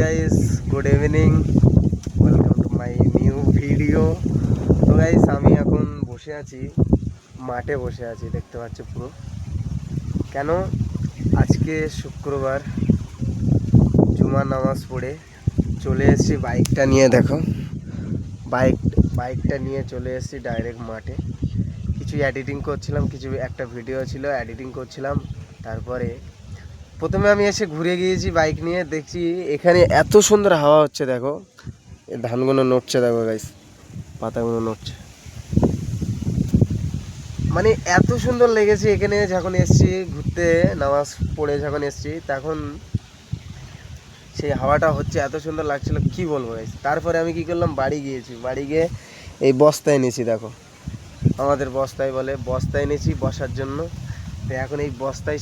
guys, good evening. Welcome to my new video. তো guys আমি এখন বসে আছি মাঠে বসে আছি দেখতে পাচ্ছ পুরো কেন আজকে শুক্রবার জুমার নামাজ পড়ে চলে এসেছি বাইকটা নিয়ে দেখো বাইকটা নিয়ে চলে এসেছি ডাইরেক্ট মাঠে কিছু এডিটিং করছিলাম কিছু একটা ভিডিও ছিল এডিটিং করছিলাম তারপরে প্রথমে আমি এসে ঘুরে গিয়েছি বাইক নিয়ে দেখছি এখানে এত সুন্দর হাওয়া হচ্ছে দেখো এই ধানগুলো নড়ছে দেখো গাইস পাতাগুলো নড়ছে মানে এত সুন্দর লেগেছে এখানে যখন এসেছি ঘুরতে নামাজ পড়ে যখন এসেছি তখন সেই হাওয়াটা হচ্ছে এত সুন্দর লাগছিল কি বলবো গাইস তারপরে আমি কি করলাম বাড়ি গিয়ে এই বস্তায় নিয়েছি দেখো আমাদের বস্তায় বলে বস্তায় নিয়েছি বসার জন্য তো এখন এই বস্তায়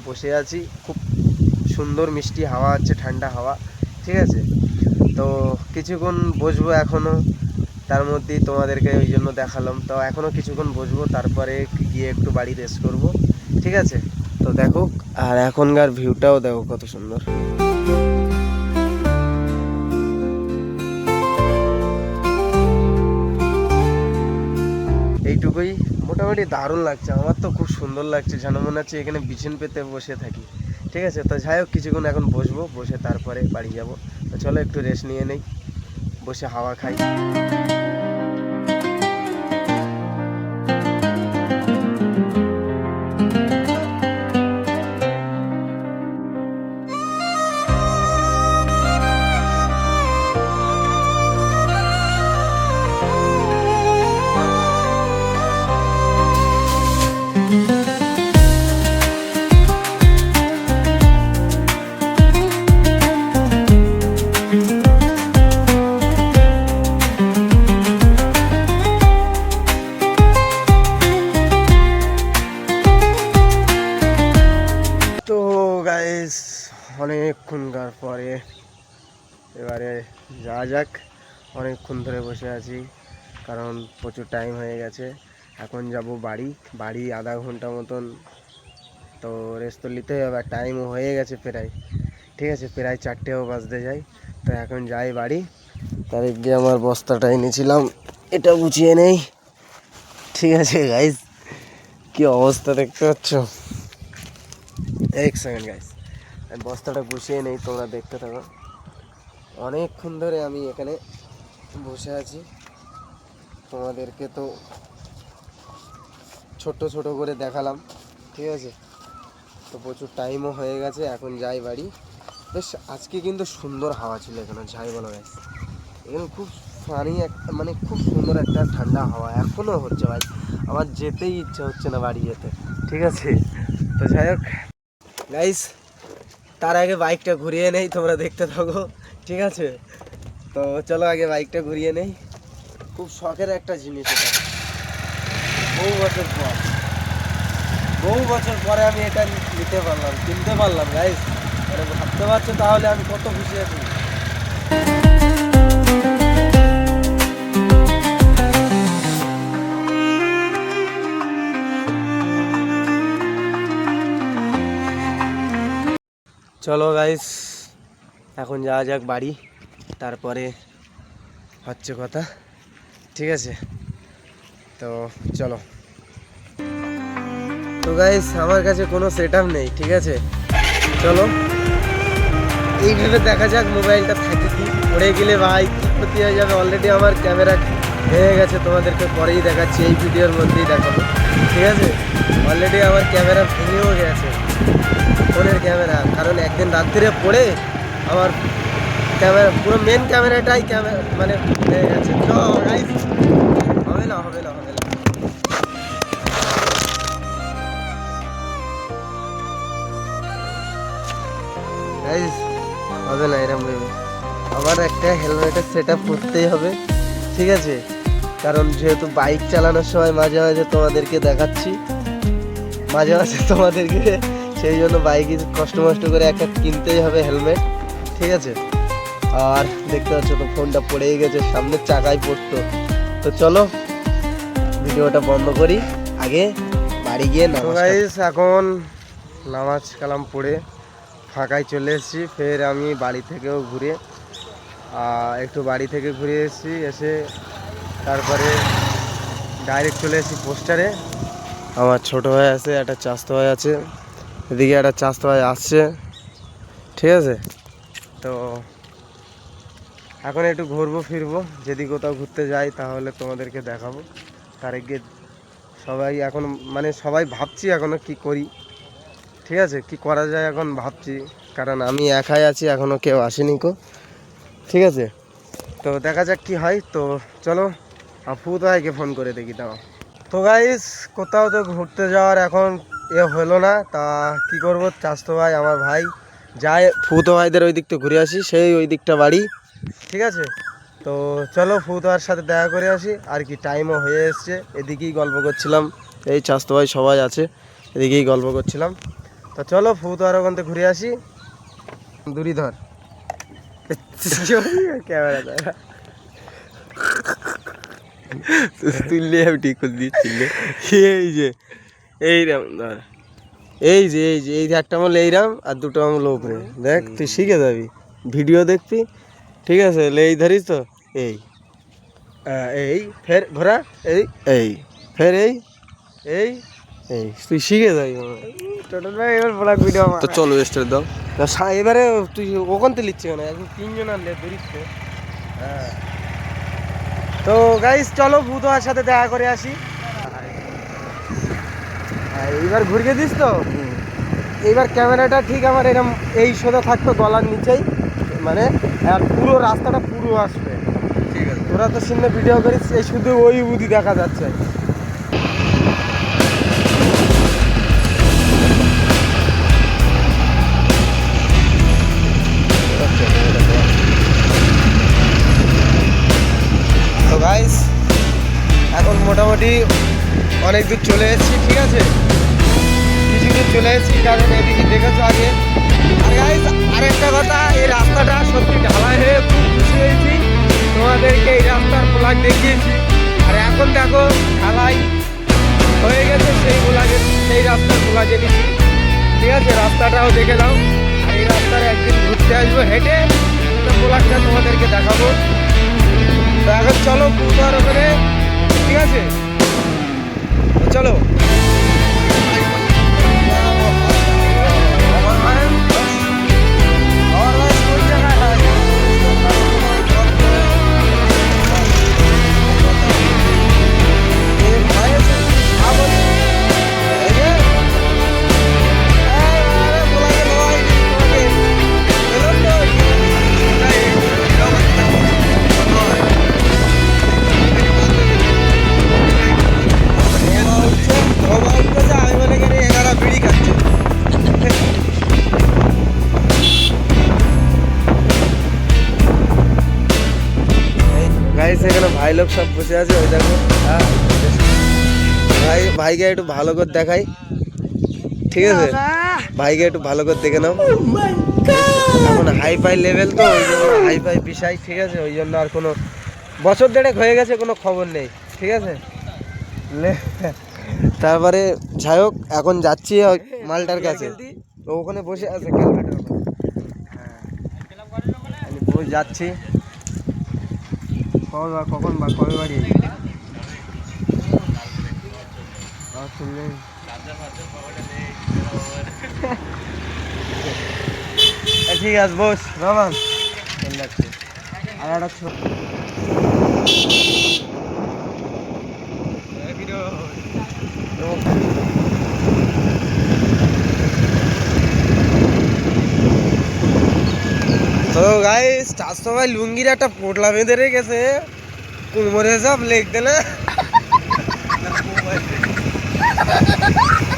বসে আছি খুব সুন্দর মিষ্টি হাওয়া আছে ঠান্ডা হাওয়া ঠিক আছে তো কিছুক্ষণ বসবো এখনও তার মধ্যেই তোমাদেরকে ওই জন্য দেখালাম তো এখনও কিছুক্ষণ বসবো তারপরে গিয়ে একটু বাড়ি রেস্ট করব ঠিক আছে তো দেখো আর এখনকার ভিউটাও দেখো কত সুন্দর এইটুকুই মোটামুটি দারুণ লাগছে আমার তো খুব সুন্দর লাগছে যেন মনে হচ্ছে এখানে বিছান পেতে বসে থাকি ঠিক আছে তো যাই হোক কিছুক্ষণ এখন বসবো বসে তারপরে বাড়ি যাব তো চলো একটু রেস্ট নিয়ে নেই বসে হাওয়া খাই গাইস অনেকক্ষণকার পরে এবারে যাওয়া যাক অনেকক্ষণ ধরে বসে আছি কারণ প্রচুর টাইম হয়ে গেছে এখন যাব বাড়ি আধা ঘন্টা মতন তো রেস্ট তো নিতেই হবে টাইমও হয়ে গেছে প্রায় ঠিক আছে প্রায় 4টেও বাজতে যাই তো এখন যাই বাড়ি তার গিয়ে আমার বস্তাটা এনেছিলাম এটা গুছিয়ে নেই ঠিক আছে গাইস কি অবস্থা দেখতে পাচ্ছ এক সেকেন্ড গাইস আমি বস্তাটা গুছিয়ে নেই তোমরা দেখতে থাকো অনেকক্ষণ ধরে আমি এখানে বসে আছি তোমাদেরকে তো ছোট করে দেখালাম ঠিক আছে তো প্রচুর টাইমও হয়ে গেছে এখন যাই বাড়ি বেশ আজকে কিন্তু সুন্দর হাওয়া ছিল এখানে যাই বলো গাইস এখানে খুব ফানি একটা মানে খুব সুন্দর একটা ঠান্ডা হাওয়া এখনও হচ্ছে ভাই আমার যেতেই ইচ্ছা হচ্ছে না বাড়ি যেতে ঠিক আছে তো যাই হোক গাইস তার আগে বাইকটা ঘুরিয়ে নেই তোমরা দেখতে থাকো ঠিক আছে তো চলো আগে বাইকটা ঘুরিয়ে নেই খুব শখের একটা জিনিস এটা বহু বছর পরে আমি এটা কিনতে পারলাম গাইস মানে ভাবতে পারছো তাহলে আমি কত খুশি আছি চলো গাইস এখন যাওয়া যাক বাড়ি তারপরে হচ্ছে কথা ঠিক আছে তো চলো তো গাইস আমার কাছে কোনো সেটআপ নেই ঠিক আছে চলো এইভাবে দেখা যাক মোবাইলটা থাকে কি পড়ে গেলে ভাই কি ক্ষতি হয়ে যাবে অলরেডি আমার ক্যামেরা ভেঙে গেছে তোমাদেরকে পরেই দেখাচ্ছি এই ভিডিওর মধ্যেই দেখাবো ঠিক আছে অলরেডি আমার ক্যামেরা ভেঙেও গেছে ফোনের ক্যামেরা কারণ একদিন রাত্রিরে পড়ে আমার ক্যামেরা পুরো মেন ক্যামেরাটাই মানে হয়ে গেছে হবে না হবে না এরকম ভেবে আবার একটা হেলমেটের সেটআপ করতেই হবে ঠিক আছে কারণ যেহেতু বাইক চালানোর সময় মাঝে মাঝে তোমাদেরকে দেখাচ্ছি মাঝে তোমাদেরকে সেই জন্য বাইকে কষ্ট করে একটা কিনতেই হবে হেলমেট ঠিক আছে আর দেখতে পাচ্ছ তো ফোনটা পড়েই গেছে সামনের চাকায় পড়তো তো চলো ভিডিওটা বন্ধ করি আগে বাড়ি গিয়ে গাইস এখন নামাজ কালাম পড়ে ফাঁকায় চলে এসেছি। ফের আমি বাড়ি থেকেও ঘুরে একটু বাড়ি থেকে ঘুরে এসেছি, এসে তারপরে ডাইরেক্ট চলে এসেছি পোস্টারে। আমার ছোট ভাই আছে, একটা চাস্তো ভাই আছে, এদিকে একটা চাস্তো ভাই আসছে, ঠিক আছে। তো এখন একটু ঘুরবো ফিরবো, যদি কোথাও ঘুরতে যাই তাহলে তোমাদেরকে দেখাবো। তার আগে সবাই এখন মানে সবাই ভাবছি এখনও কি করি, ঠিক আছে, কি করা যায় এখন ভাবছি, কারণ আমি একাই আছি, এখনও কেউ আসেনি কো, ঠিক আছে। তো দেখা যাক কি হয়। তো চলো ফুতো ভাইকে ফোন করে দেখি। দাও তো গাইস, কোথাও তো ঘুরতে যাওয়ার এখন হলো না, তা কি করবো, চাস্তো ভাই আমার ভাই যায়, ফুতো ভাইদের ওই দিকটা ঘুরে আসি, সেই ওই দিকটা বাড়ি, ঠিক আছে। তো চলো ফুতোয়ার সাথে দেখা করে আসি, আর কি টাইমও হয়ে এসছে। এদিকেই গল্প করছিলাম, এই চাস্তো ভাই সবাই আছে, এদিকেই গল্প করছিলাম। তো চলো ফুতোয়ার ওখান থেকে ঘুরে আসি। দূরি ধর ক্যামেরা ধর, তুললে আমি ঠিক করে দিচ্ছিলে। এই যে এইরাম ধর, এই যে এই যে একটা আমল এইরাম আর দুটো আমল ওপরে, দেখ তুই শিখে যাবি, ভিডিও দেখবি, ঠিক আছে। এই ধরিস তো, এই এই ফের ঘোরা, এই এই ফের এই এই এই তুই শিখে যাবি। টোটাল ভাই এবার ব্লগ ভিডিও তো চলো স্টার দাও। এবারে তুই ওখান থেকে লিখছি কেন, এখন তিনজন আনলে ধরিস তো। হ্যাঁ তো গাইস চলো বুধবার সাথে দেখা করে আসি। এইবার ঘুরিয়ে দিস তো, এইবার ক্যামেরাটা ঠিক আমার এরকম এই সোজা থাকতো গলার নিচেই, মানে আর পুরো রাস্তাটা পুরো আসবে, ঠিক আছে। তোরা তো সামনে ভিডিও করিস, এই শুধু ওই বুদ্ধি দেখা যাচ্ছে। তো গাইস এখন মোটামুটি অনেক দূর চলে এসেছি, ঠিক আছে, কিছু দূর চলে এসেছি, কারণ এদিকে দেখেছো আগে। আর গাইস আরেকটা কথা, এই রাস্তাটা সত্যি ঢালাই হয়ে খুব খুশি হয়েছি, তোমাদেরকে এই রাস্তার ব্লগ দেখিয়েছি। আর এখন দেখো ঢালাই হয়ে গেছে, সেই রাস্তার ব্লগ এনেছি, ঠিক আছে। রাস্তাটাও দেখে নাও, আর এই রাস্তায় একদিন ঘুরতে আসবো হেঁটে, ব্লগটা তোমাদেরকে দেখাবো। তো এখন চলো পুরোটার ওখানে, ঠিক আছে, চলো। এখানে ভাই লোক সব বসে আছে, ওই দেখো। হ্যাঁ ভাইকে একটু ভালো করে দেখাই, ঠিক আছে, ভাইকে একটু ভালো করে দেখে নাও। এখন হাই ফাই লেভেল তো, ওই জন্য হাই ফাই বিষয়, ঠিক আছে, ওই জন্য আর কোনো বছর দেড়েক হয়ে গেছে, কোনো খবর নেই, ঠিক আছে। তারপরে যাই হোক, এখন যাচ্ছি মালটার কাছে, তো ওখানে বসে আছে ক্যালকাটার ওখানে। হ্যাঁ যাচ্ছি, কখন বা কবে বাড়ি ঠিক আছে বস রমান যাচ্ছি। আর একটা তো গাইস চারশো ভাই লুঙ্গির একটা পোটলা বেঁধে রেখেছে, কোমরে সব লেগতে না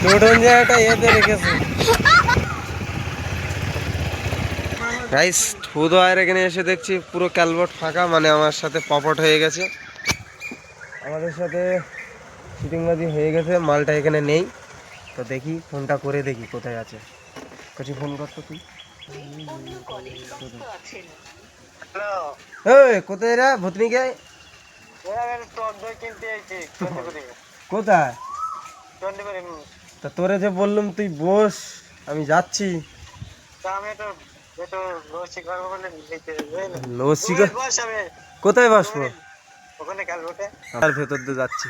টোটন যে একটা ইয়েতে রেখেছে। গাইস ফুদো আয়ের এখানে এসে দেখছি পুরো ক্যালবট ফাঁকা, মানে আমার সাথে পপট হয়ে গেছে, আমাদের সাথে চিটিংবাজি হয়ে গেছে, মালটা এখানে নেই। তো দেখি ফোনটা করে দেখি কোথায় আছে, কিছু ফোন করতো তুই। কোথায় রা ভূতনি কে কোথায়? তা তোরে যে বললাম তুই বস, আমি যাচ্ছি। কোথায় বসবো? তার ভেতর দিয়ে যাচ্ছি।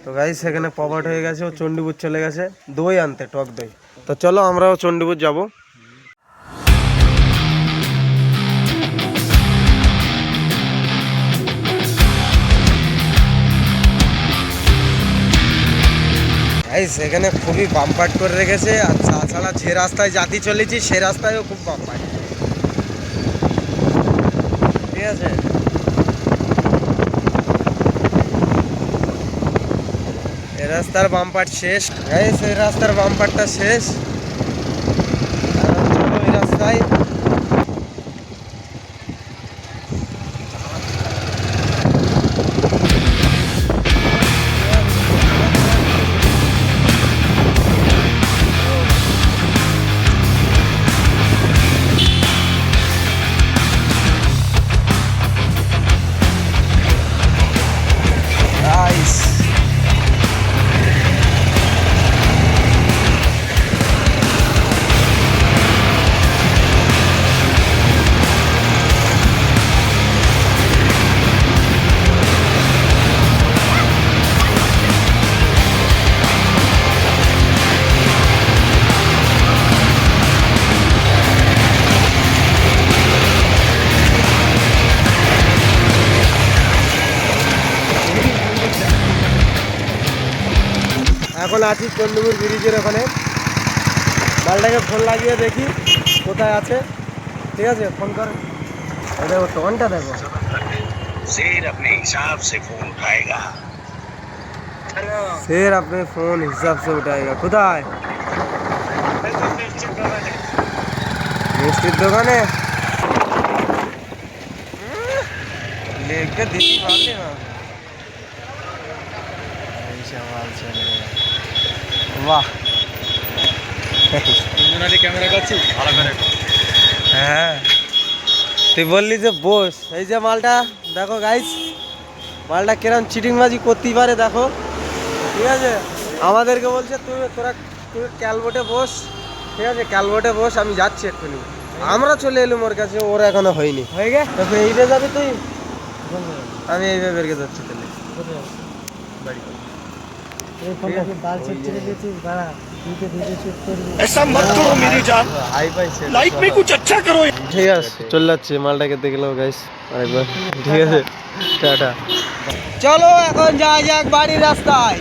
তো গাইস সেখানে পভাট হয়ে গেছে, ও চণ্ডীপুর চলে গেছে দই আনতে, টক দই। তো চলো আমরাও চণ্ডীপুর যাবো। এখানে খুবই বাম্পার করে রেখেছে, আর তাছাড়া যে রাস্তায় জাতি চলেছি সে রাস্তায়ও খুব বাম্পার, ঠিক আছে। এই রাস্তার বাম্পার শেষ গাইস, এই রাস্তার বাম্পারটা শেষ। এই রাস্তায় এখন আছি চণ্ডীপুর ব্রিজের ওখানে। মালটাকে ফোন লাগিয়ে দেখি কোথায় আছে, ঠিক আছে, ফোন কর। দেখো টোনটা দেখো, शेर अपने हिसाब से फोन उठाएगा, शेर अपने फोन हिसाब से उठाएगा। কোথায়? মিষ্টির দোকানে लेके दिखी वाले ना ऐसा माल चले। वाह ক্যামেরা করছি ভালো করে। হ্যাঁ তুই বললি যে বস, এই যে মালটা দেখো গাইস, মালটা কিরম চিটিংবাজি করতেই পারে দেখো, ঠিক আছে। আমাদেরকে বলছে তোরা ক্যালবোটে বস, ঠিক আছে, ক্যালবোটে বস, আমি যাচ্ছি এক্ষুনি। আমরা চলে এলুম ওর কাছে, ওর এখনো হয়নি। হয়ে গে তবে এইভাবে যাবি তুই? আমি এইভাবে বেরকে যাচ্ছি তাহলে বাড়ি। ऐसा मत करो मेरी जान, लाइफ में कुछ अच्छा करो। ঠিক আছে চলে যাচ্ছি, মালটাকে দেখলাম গাইস আরেকবার, ঠিক আছে, টাটা। চলো এখন যাওয়া যাক বাড়ির রাস্তায়।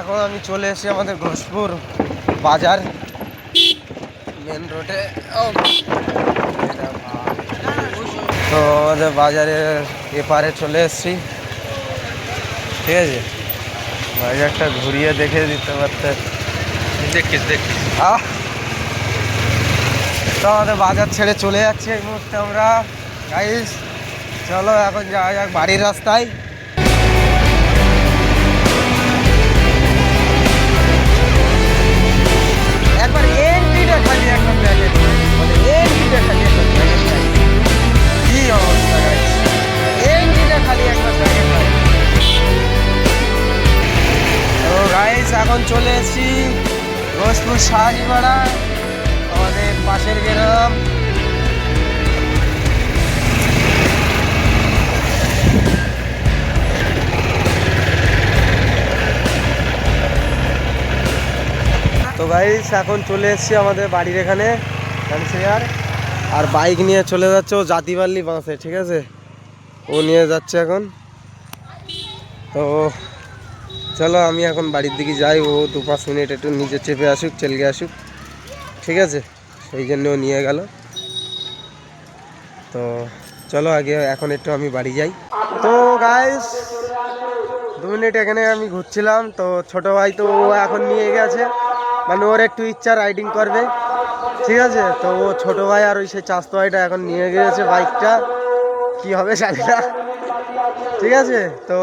এখন আমি চলে এসেছি আমাদের ঘোষপুর বাজার মেন রোডে। তো আমাদের বাজারের এপারে চলে এসেছি, ঠিক আছে। বাজারটা ঘুরিয়ে দেখে দিতে পারতে, দেখিস তো আমাদের বাজার ছেড়ে চলে যাচ্ছে এই মুহূর্তে আমরা গাইস। চলো এখন যাওয়া যাক বাড়ির রাস্তায়। একবার এন্ট্রিটা খালি একটা প্যাকেট, মানে এন্ট্রিটা খালি একটা প্যাকেট, কি অবস্থা গাইস, এন্ট্রিটা খালি একটা প্যাকেট। তো গাইস এখন চলে এসেছি ঘোষপুর শাহাজিপাড়া, আমাদের পাশের গ্রাম। তো গাইস এখন চলে এসেছি আমাদের বাড়ির এখানে ডানসিয়ার, আর বাইক নিয়ে চলে যাচ্ছে ও জাতিবাল্লি বাসে, ঠিক আছে, ও নিয়ে যাচ্ছে এখন। তো চলো আমি এখন বাড়ির দিকে যাই, ও 2-5 মিনিট একটু নিচে চেপে আসুক, চেলকে আসুক, ঠিক আছে, সেই জন্য ও নিয়ে গেল। তো চলো আগে এখন একটু আমি বাড়ি যাই। তো গাইস 2 মিনিট এখানে আমি ঘুরছিলাম, তো ছোট ভাই তো ও এখন নিয়ে গেছে, মানে ওর একটু ইচ্ছা রাইডিং করবে, ঠিক আছে। তো ও ছোট ভাই আর ওই সেই চাস্তো ভাইটা এখন নিয়ে গিয়েছে বাইকটা, কি হবে জানি না, ঠিক আছে। তো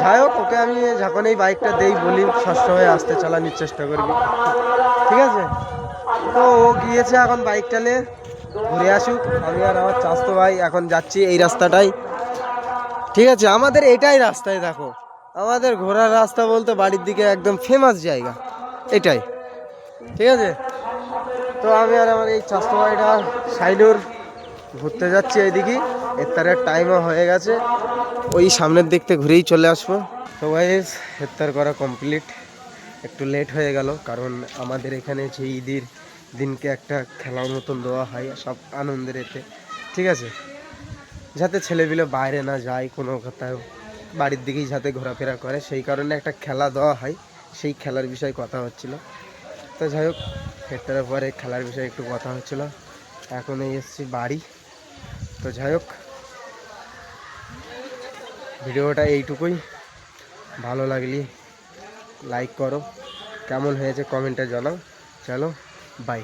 যাই হোক, ওকে আমি যখন এই বাইকটা দেই বলি সবসময় আস্তে চালানোর চেষ্টা করবি, ঠিক আছে। তো ও গিয়েছে এখন বাইকটা নিয়ে, ঘুরে আসুক। আমি আর আমার চাস্তো ভাই এখন যাচ্ছি এই রাস্তাটাই, ঠিক আছে। আমাদের এটাই রাস্তায় দেখো, আমাদের ঘোরার রাস্তা বলতে বাড়ির দিকে একদম ফেমাস জায়গা এটাই, ঠিক আছে। তো আমি আর আমার এই চাস্তো ভাইটা সাইডুর ঘুরতে যাচ্ছি এইদিকে, ইফতারের টাইমও হয়ে গেছে, ওই সামনের দিক থেকে ঘুরেই চলে আসবো। তো গাইস ইফতার করা কমপ্লিট, একটু লেট হয়ে গেল কারণ আমাদের এখানে যে ঈদের দিনকে একটা খেলার মতন দেওয়া হয় সব আনন্দের এতে, ঠিক আছে, যাতে ছেলেপিলে বাইরে না যায় কোনো কোথাও, বাড়ির দিকেই যাতে ঘোরাফেরা করে, সেই কারণে একটা খেলা দেওয়া হয়, সেই খেলার বিষয়ে কথা হচ্ছিল। তো যাই হোক, ইফতারের পরে খেলার বিষয়ে একটু কথা হচ্ছিল, এখন এই এসেছি বাড়ি। তো যাই হোক, ভিডিওটা এইটুকুই, ভালো লাগলে লাইক করো, কেমন হয়েছে কমেন্টে জানাও। চলো বাই।